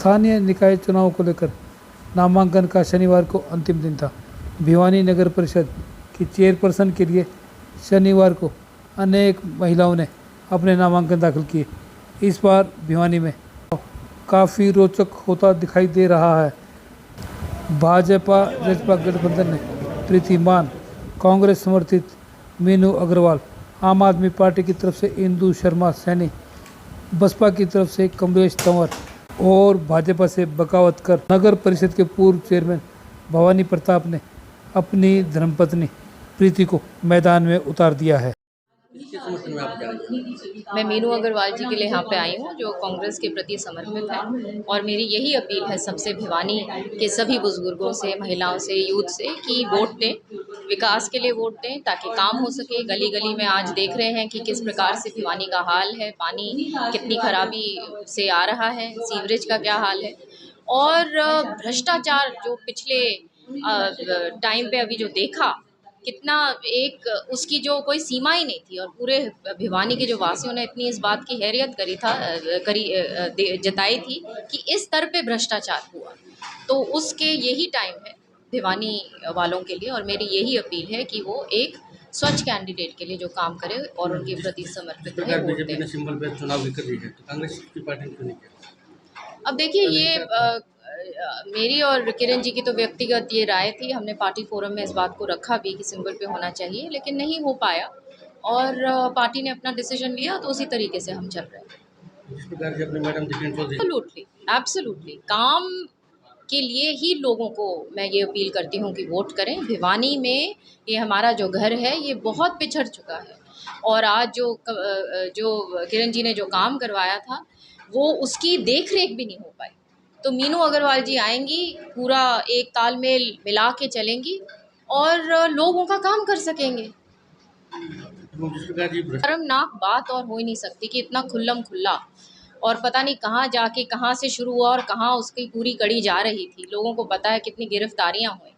स्थानीय निकाय चुनाव को लेकर नामांकन का शनिवार को अंतिम दिन था। भिवानी नगर परिषद की चेयरपर्सन के लिए शनिवार को अनेक महिलाओं ने अपने नामांकन दाखिल किए। इस बार भिवानी में काफ़ी रोचक होता दिखाई दे रहा है। भाजपा जसपा गठबंधन ने प्रीति मान, कांग्रेस समर्थित मीनू अग्रवाल, आम आदमी पार्टी की तरफ से इंदु शर्मा सैनी, बसपा की तरफ से कमलेश तंवर और भाजपा से बगावत कर नगर परिषद के पूर्व चेयरमैन भवानी प्रताप ने अपनी धर्मपत्नी प्रीति को मैदान में उतार दिया है। मैं मीनू अग्रवाल जी के लिए यहाँ पे आई हूँ, जो कांग्रेस के प्रति समर्पित है। और मेरी यही अपील है सबसे भिवानी के सभी बुजुर्गों से, महिलाओं से, यूथ से कि वोट दें, विकास के लिए वोट दें ताकि काम हो सके। गली गली में आज देख रहे हैं कि किस प्रकार से भिवानी का हाल है, पानी कितनी खराबी से आ रहा है, सीवरेज का क्या हाल है। और भ्रष्टाचार जो पिछले टाइम पे अभी जो देखा, कितना एक उसकी जो कोई सीमा ही नहीं थी। और पूरे भिवानी के जो वासियों ने इतनी इस बात की हैरियत जताई थी कि इस स्तर पे भ्रष्टाचार हुआ, तो उसके यही टाइम है भिवानी वालों के लिए। और मेरी यही अपील है कि वो एक स्वच्छ कैंडिडेट के लिए जो काम करे और उनके प्रति समर्पित रहे। बीजेपी ने सिंबल पे चुनाव भी कर ली है, तो कांग्रेस की पार्टी ने क्यों नहीं किया? अब देखिए, ये मेरी और किरण जी की तो व्यक्तिगत ये राय थी। हमने पार्टी फोरम में इस बात को रखा भी कि सिंबल पे होना चाहिए, लेकिन नहीं हो पाया और पार्टी ने अपना डिसीजन लिया, तो उसी तरीके से हम चल रहे हैं। जिस प्रकार से अपने मैडम एब्सोल्युटली, एब्सोल्युटली काम के लिए ही लोगों को मैं ये अपील करती हूँ कि वोट करें। भिवानी में ये हमारा जो घर है ये बहुत पिछड़ चुका है, और आज जो किरण जी ने जो काम करवाया था वो उसकी देख रेख भी नहीं हो पाई। तो मीनू अग्रवाल जी आएंगी, पूरा एक तालमेल मिला के चलेंगी और लोग उनका काम कर सकेंगे। शर्मनाक बात और हो ही नहीं सकती कि इतना खुल्लम खुल्ला और पता नहीं कहाँ जाके कहाँ से शुरू हुआ और कहाँ उसकी पूरी कड़ी जा रही थी। लोगों को पता है कितनी गिरफ्तारियां हुई,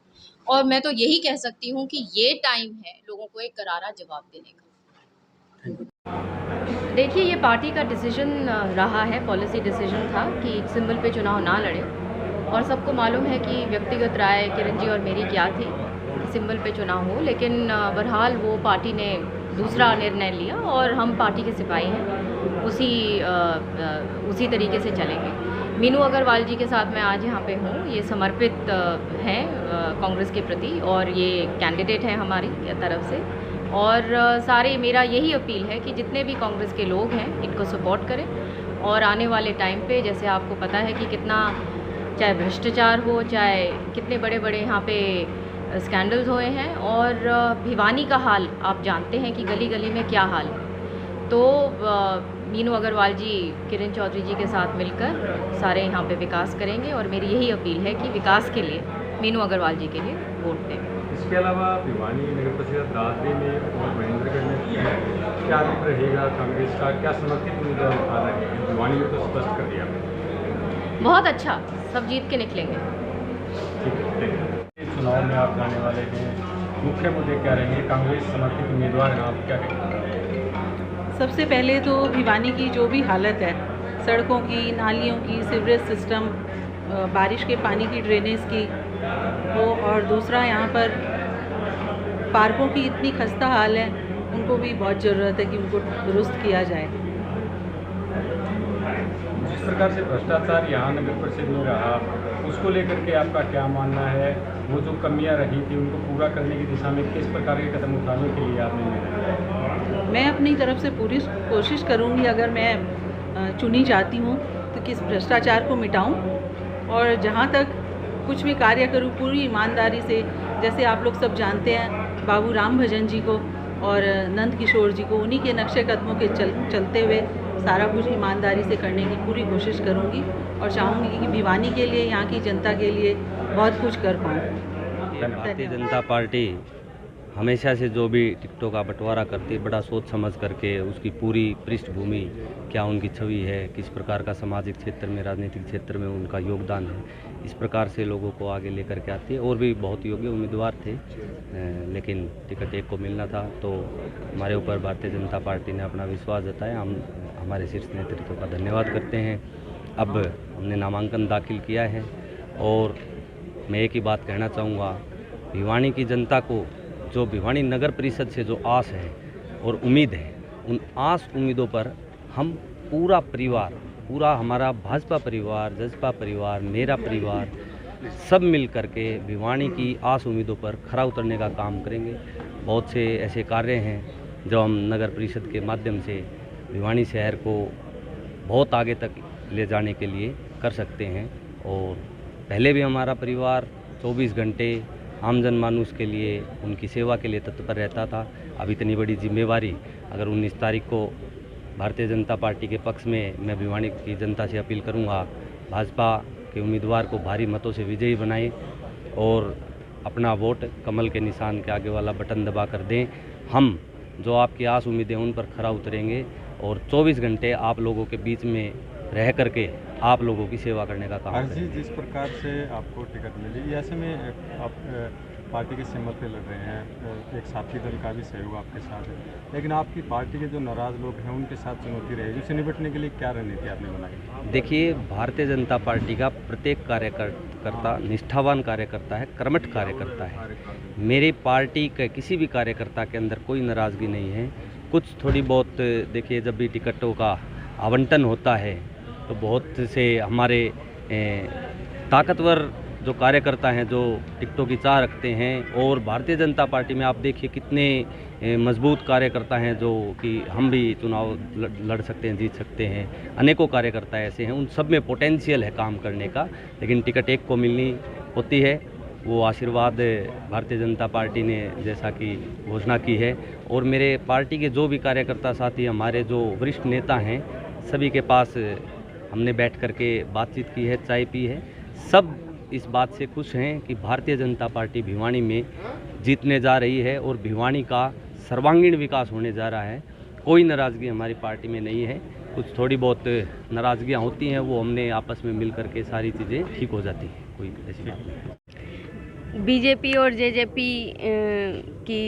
और मैं तो यही कह सकती हूँ कि ये टाइम है लोगों को एक करारा जवाब देने का। देखिए, ये पार्टी का डिसीजन रहा है, पॉलिसी डिसीजन था कि सिंबल पे चुनाव ना लड़े। और सबको मालूम है कि व्यक्तिगत राय किरण जी और मेरी क्या थी कि सिंबल पे चुनाव हो, लेकिन बहरहाल वो पार्टी ने दूसरा निर्णय लिया और हम पार्टी के सिपाही हैं, उसी तरीके से चलेंगे। मीनू अग्रवाल जी के साथ मैं आज यहाँ पे हूँ। ये समर्पित हैं कांग्रेस के प्रति और ये कैंडिडेट हैं हमारी तरफ से। और सारे मेरा यही अपील है कि जितने भी कांग्रेस के लोग हैं इनको सपोर्ट करें, और आने वाले टाइम पे जैसे आपको पता है कि कितना चाहे भ्रष्टाचार हो, चाहे कितने बड़े बड़े यहाँ पे स्कैंडल्स हुए हैं, और भिवानी का हाल आप जानते हैं कि गली गली में क्या हाल है। तो मीनू अग्रवाल जी किरण चौधरी जी के साथ मिलकर सारे यहाँ पे विकास करेंगे, और मेरी यही अपील है कि विकास के लिए मीनू अग्रवाल जी के लिए वोट दें। इसके अलावा भिवानी नगर परिषद दादरी में और महेंद्रगढ़ में क्या रुख रहेगा कांग्रेस का, क्या समर्थित उम्मीदवार उठा रहे हैं? भिवानी में तो स्पष्ट कर दिया। बहुत अच्छा, सब जीत के निकलेंगे। ठीक है। चुनाव में आप जाने वाले हैं, मुख्य मुद्दे क्या रहेंगे? कांग्रेस समर्थित उम्मीदवार हैं, आप क्या कहेंगे? सबसे पहले तो भिवानी की जो भी हालत है, सड़कों की, नालियों की, सीवरेज सिस्टम, बारिश के पानी की ड्रेनेज की वो, और दूसरा यहाँ पर पार्कों की इतनी खस्ता हाल है, उनको भी बहुत ज़रूरत है कि उनको दुरुस्त किया जाए। जिस प्रकार से भ्रष्टाचार यहाँ नगर परिषद में रहा, उसको लेकर के आपका क्या मानना है? वो जो कमियाँ रही थी उनको पूरा करने की दिशा में किस प्रकार के कदम उठाने के लिए आपने? मैं अपनी तरफ से पूरी कोशिश करूँगी, अगर मैं चुनी जाती हूँ तो किस भ्रष्टाचार को मिटाऊँ, और जहाँ तक कुछ भी कार्य करूँ पूरी ईमानदारी से। जैसे आप लोग सब जानते हैं बाबू राम भजन जी को और नंद किशोर जी को, उन्हीं के नक्शे कदमों के चलते हुए सारा कुछ ईमानदारी से करने की पूरी कोशिश करूँगी, और चाहूँगी कि भिवानी के लिए, यहाँ की जनता के लिए बहुत कुछ कर पाऊँ। भारतीय जनता पार्टी हमेशा से जो भी टिकटों का बंटवारा करती है, बड़ा सोच समझ करके उसकी पूरी पृष्ठभूमि क्या उनकी छवि है, किस प्रकार का सामाजिक क्षेत्र में, राजनीतिक क्षेत्र में उनका योगदान है, इस प्रकार से लोगों को आगे लेकर के आती है। और भी बहुत योग्य उम्मीदवार थे, लेकिन टिकट एक को मिलना था, तो हमारे ऊपर भारतीय जनता पार्टी ने अपना विश्वास जताया। हम हमारे शीर्ष नेतृत्व का धन्यवाद करते हैं। अब हमने नामांकन दाखिल किया है और मैं एक ही बात कहना चाहूँगा, भिवानी की जनता को जो भिवानी नगर परिषद से जो आस है और उम्मीद है, उन आस उम्मीदों पर हम पूरा परिवार, पूरा हमारा भाजपा परिवार, जसपा परिवार, मेरा परिवार सब मिल करके भिवानी की आस उम्मीदों पर खरा उतरने का काम करेंगे। बहुत से ऐसे कार्य हैं जो हम नगर परिषद के माध्यम से भिवानी शहर को बहुत आगे तक ले जाने के लिए कर सकते हैं। और पहले भी हमारा परिवार 24 घंटे आम जनमानुष के लिए, उनकी सेवा के लिए तत्पर रहता था। अब इतनी बड़ी जिम्मेवारी अगर 19 तारीख को भारतीय जनता पार्टी के पक्ष में मैं भिवानी की जनता से अपील करूंगा, भाजपा के उम्मीदवार को भारी मतों से विजयी बनाएं और अपना वोट कमल के निशान के आगे वाला बटन दबा कर दें। हम जो आपकी आस उम्मीदें उन पर खरा उतरेंगे और 24 घंटे आप लोगों के बीच में रह करके आप लोगों की सेवा करने का काम हर्ष जी, करेंगे। जिस प्रकार से आपको टिकट मिली, ऐसे में आप पार्टी के सिंबल पे लड़ रहे हैं, एक साथी दल का भी सहयोग आपके साथ है, लेकिन आपकी पार्टी के जो नाराज़ लोग हैं उनके साथ चुनौती रहेगी, उससे निपटने के लिए क्या रणनीति आपने बनाई? देखिए, भारतीय जनता पार्टी का प्रत्येक कार्यकर्ता निष्ठावान कार्यकर्ता है, कर्मठ कार्यकर्ता है। मेरी पार्टी के किसी भी कार्यकर्ता के अंदर कोई नाराज़गी नहीं है। कुछ थोड़ी बहुत देखिए, जब भी टिकटों का आवंटन होता है तो बहुत से हमारे ताकतवर जो कार्यकर्ता हैं जो टिकटों की चाह रखते हैं, और भारतीय जनता पार्टी में आप देखिए कितने मजबूत कार्यकर्ता हैं जो कि हम भी चुनाव लड़ सकते हैं, जीत सकते हैं। अनेकों कार्यकर्ता ऐसे हैं, उन सब में पोटेंशियल है काम करने का, लेकिन टिकट एक को मिलनी होती है। वो आशीर्वाद भारतीय जनता पार्टी ने जैसा कि घोषणा की है, और मेरे पार्टी के जो भी कार्यकर्ता साथी, हमारे जो वरिष्ठ नेता हैं, सभी के पास हमने बैठ करके बातचीत की है, चाय पी है। सब इस बात से खुश हैं कि भारतीय जनता पार्टी भिवानी में जीतने जा रही है और भिवानी का सर्वांगीण विकास होने जा रहा है। कोई नाराज़गी हमारी पार्टी में नहीं है। कुछ थोड़ी बहुत नाराज़गियाँ होती हैं, वो हमने आपस में मिल करके सारी चीज़ें ठीक हो जाती हैं, कोई ऐसी बात नहीं। बीजेपी और जेजेपी की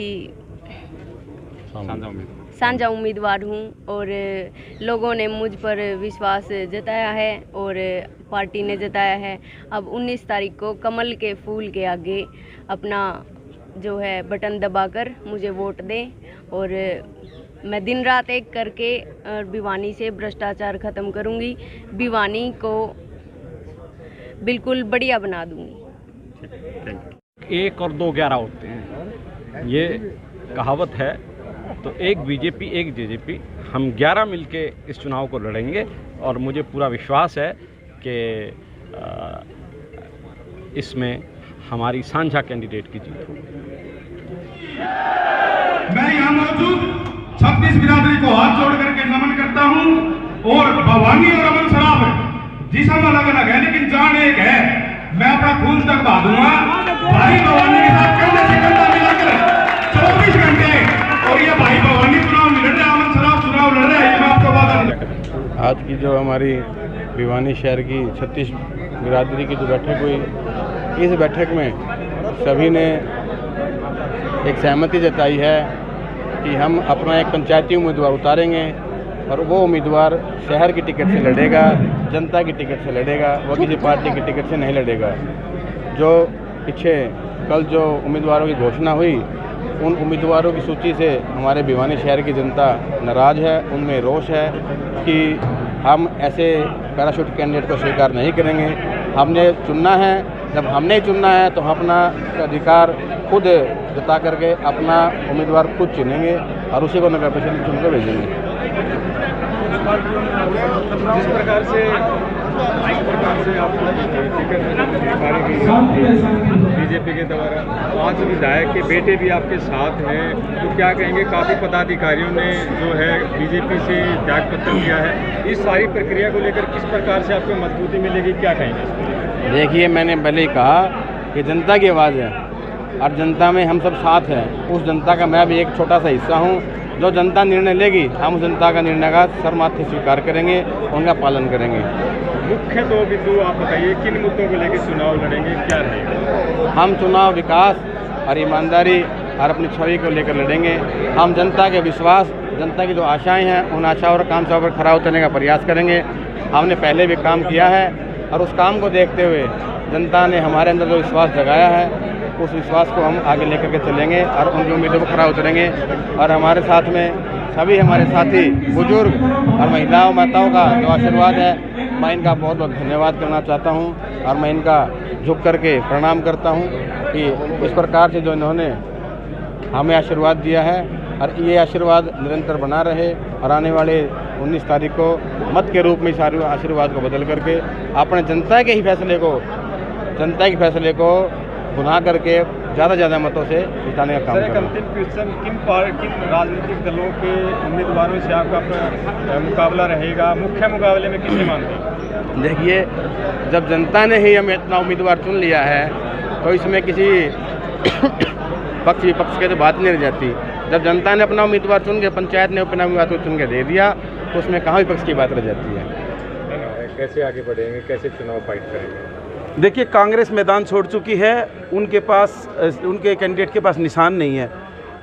साझा उम्मीदवार हूँ और लोगों ने मुझ पर विश्वास जताया है और पार्टी ने जताया है। अब 19 तारीख को कमल के फूल के आगे अपना जो है बटन दबाकर मुझे वोट दें और मैं दिन रात एक करके भिवानी से भ्रष्टाचार ख़त्म करूँगी, भिवानी को बिल्कुल बढ़िया बना दूँगी। 1 और 2 11 होते हैं, ये कहावत है। तो एक बीजेपी एक जेजेपी, हम 11 मिलके इस चुनाव को लड़ेंगे और मुझे पूरा विश्वास है कि इसमें हमारी साझा कैंडिडेट की जीत होगी। मैं यहाँ मौजूद 36 बिरादरी को हाथ जोड़ करके नमन करता हूँ और भवानी और अमन सराफ जिसम अलग अलग है लेकिन जान एक है। मैं अपना खून तक बहा दूंगा भाई भवानी के साथ कंधे से कंधा मिलाकर 24 घंटे, और ये भाई भवानी चुनाव लड़ रहे, अमन सराफ चुनाव लड़ रहे हैं, ये मैं आपको वादा। आज की जो हमारी भिवानी शहर की 36 बिरादरी की जो बैठक हुई, इस बैठक में सभी ने एक सहमति जताई है कि हम अपना एक पंचायती उम्मीदवार उतारेंगे और वो उम्मीदवार शहर की टिकट से लड़ेगा, जनता की टिकट से लड़ेगा, वो किसी पार्टी की टिकट से नहीं लड़ेगा। जो पीछे कल जो उम्मीदवारों की घोषणा हुई, उन उम्मीदवारों की सूची से हमारे भिवानी शहर की जनता नाराज़ है, उनमें रोष है कि हम ऐसे पैराशूट कैंडिडेट को स्वीकार नहीं करेंगे। हमने चुनना है, जब हमने चुनना है तो हम अपना अधिकार खुद जता करके अपना उम्मीदवार खुद चुनेंगे और उसी को नगर परिषद चुन कर भेजेंगे। जिस प्रकार से बीजेपी के द्वारा 5 विधायक के बेटे भी आपके साथ हैं, तो क्या कहेंगे? काफ़ी पदाधिकारियों ने जो है बीजेपी से त्याग पत्र दिया है, इस सारी प्रक्रिया को लेकर किस प्रकार से आपको मजबूती मिलेगी, क्या कहेंगे? देखिए, मैंने पहले ही कहा कि जनता की आवाज़ है और जनता में हम सब साथ हैं। उस जनता का मैं भी एक छोटा सा हिस्सा हूँ। जो जनता निर्णय लेगी, हम उस जनता का निर्णय का सर माथे स्वीकार करेंगे, उनका पालन करेंगे। मुख्य 2 बिंदु आप बताइए, किन मुद्दों को लेकर चुनाव लड़ेंगे, क्या रहेगा? हम चुनाव विकास और ईमानदारी और अपनी छवि को लेकर लड़ेंगे। हम जनता के विश्वास, जनता की जो आशाएं हैं, उन आशाओं और कांक्षाओं पर खरा उतरने का प्रयास करेंगे। हमने पहले भी काम किया है और उस काम को देखते हुए जनता ने हमारे अंदर जो विश्वास जगाया है उस विश्वास को हम आगे लेकर के चलेंगे और उनकी उम्मीदों पर खरा उतरेंगे। और हमारे साथ में सभी हमारे साथी बुजुर्ग और महिलाओं माताओं का जो आशीर्वाद है, मैं इनका बहुत बहुत धन्यवाद करना चाहता हूं और मैं इनका झुक करके प्रणाम करता हूं कि इस प्रकार से जो इन्होंने हमें आशीर्वाद दिया है और ये आशीर्वाद निरंतर बना रहे और आने वाले 19 तारीख को मत के रूप में इस आशीर्वाद को बदल करके अपने जनता के फैसले को गुना करके ज़्यादा ज़्यादा मतों से जिताने का काम सर, एक करें। अंतिम क्वेश्चन, किन राजनीतिक दलों के उम्मीदवारों से आपका मुकाबला रहेगा? मुख्य मुकाबले में किसे मानते हैं? देखिए, जब जनता ने ही हमें इतना उम्मीदवार चुन लिया है तो इसमें किसी पक्ष विपक्ष के तो बात नहीं रह जाती। जब जनता ने अपना उम्मीदवार चुन के, पंचायत ने अपना उम्मीदवार चुन के दे दिया तो उसमें कहाँ विपक्ष की बात रह जाती है। कैसे आगे बढ़ेंगे, कैसे चुनाव फाइट करेंगे? देखिए, कांग्रेस मैदान छोड़ चुकी है, उनके कैंडिडेट के पास निशान नहीं है।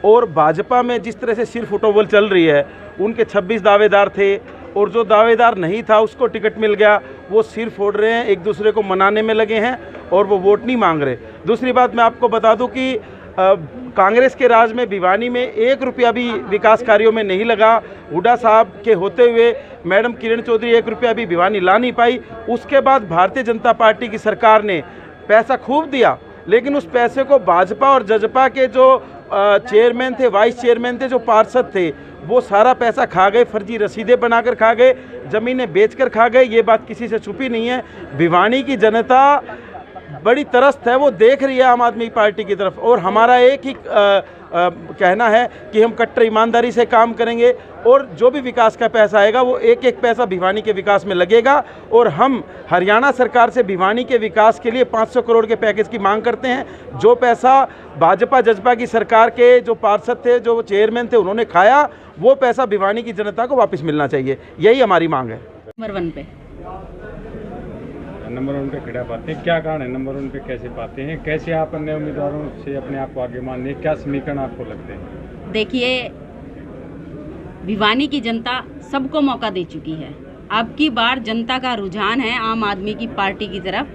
और भाजपा में जिस तरह से सिर फुटबॉल चल रही है, उनके 26 दावेदार थे और जो दावेदार नहीं था उसको टिकट मिल गया, वो सिर फोड़ रहे हैं, एक दूसरे को मनाने में लगे हैं और वो वोट नहीं मांग रहे। दूसरी बात मैं आपको बता दूं कि कांग्रेस के राज में भिवानी में 1 रुपया भी विकास कार्यों में नहीं लगा। हुड्डा साहब के होते हुए मैडम किरण चौधरी 1 रुपया भी भिवानी ला नहीं पाई। उसके बाद भारतीय जनता पार्टी की सरकार ने पैसा खूब दिया, लेकिन उस पैसे को भाजपा और जजपा के जो चेयरमैन थे, वाइस चेयरमैन थे, जो पार्षद थे, वो सारा पैसा खा गए, फर्जी रसीदें बनाकर खा गए, ज़मीनें बेचकर खा गए। ये बात किसी से छुपी नहीं है। भिवानी की जनता बड़ी तरस्त है, वो देख रही है आम आदमी पार्टी की तरफ। और हमारा एक ही कहना है कि हम कट्टर ईमानदारी से काम करेंगे और जो भी विकास का पैसा आएगा वो एक एक पैसा भिवानी के विकास में लगेगा। और हम हरियाणा सरकार से भिवानी के विकास के लिए 500 करोड़ के पैकेज की मांग करते हैं। जो पैसा भाजपा जजपा की सरकार के जो पार्षद थे, जो चेयरमैन थे, उन्होंने खाया, वो पैसा भिवानी की जनता को वापस मिलना चाहिए। यही हमारी मांग है। नंबर 1 पे खड़ा पाते हैं, क्या कारण है नंबर 1 पे कैसे पाते हैं? कैसे आप अन्य उम्मीदवारों से अपने आप को आगे मानने, क्या समीकरण आपको लगते हैं? देखिए, भिवानी की जनता सबको मौका दे चुकी है। अब की बार जनता का रुझान है आम आदमी की पार्टी की तरफ।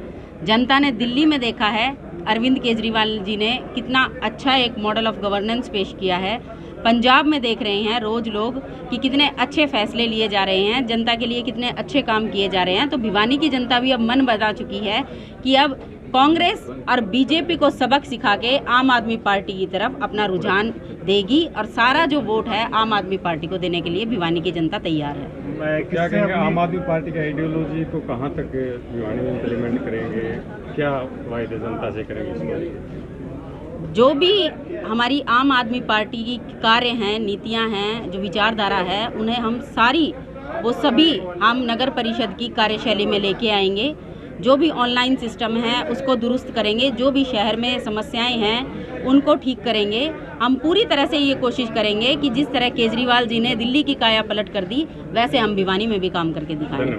जनता ने दिल्ली में देखा है अरविंद केजरीवाल जी ने कितना अच्छा एक मॉडल ऑफ गवर्नेंस पेश किया है। पंजाब में देख रहे हैं रोज़ लोग कि कितने अच्छे फैसले लिए जा रहे हैं, जनता के लिए कितने अच्छे काम किए जा रहे हैं। तो भिवानी की जनता भी अब मन बना चुकी है कि अब कांग्रेस और बीजेपी को सबक सिखा के आम आदमी पार्टी की तरफ अपना रुझान देगी और सारा जो वोट है आम आदमी पार्टी को देने के लिए भिवानी की जनता तैयार है। क्या कहेंगे, आम आदमी पार्टी का आइडियोलॉजी को कहाँ तक भिवानी में इम्प्लीमेंट करेंगे? क्या वायदे जनता से करेंगे इसमें? जो भी हमारी आम आदमी पार्टी की कार्य हैं, नीतियां हैं, जो विचारधारा है, उन्हें हम वो सभी हम नगर परिषद की कार्यशैली में लेके आएंगे। जो भी ऑनलाइन सिस्टम है उसको दुरुस्त करेंगे, जो भी शहर में समस्याएं हैं उनको ठीक करेंगे। हम पूरी तरह से ये कोशिश करेंगे कि जिस तरह केजरीवाल जी ने दिल्ली की काया पलट कर दी, वैसे हम भिवानी में भी काम करके दिखाएंगे।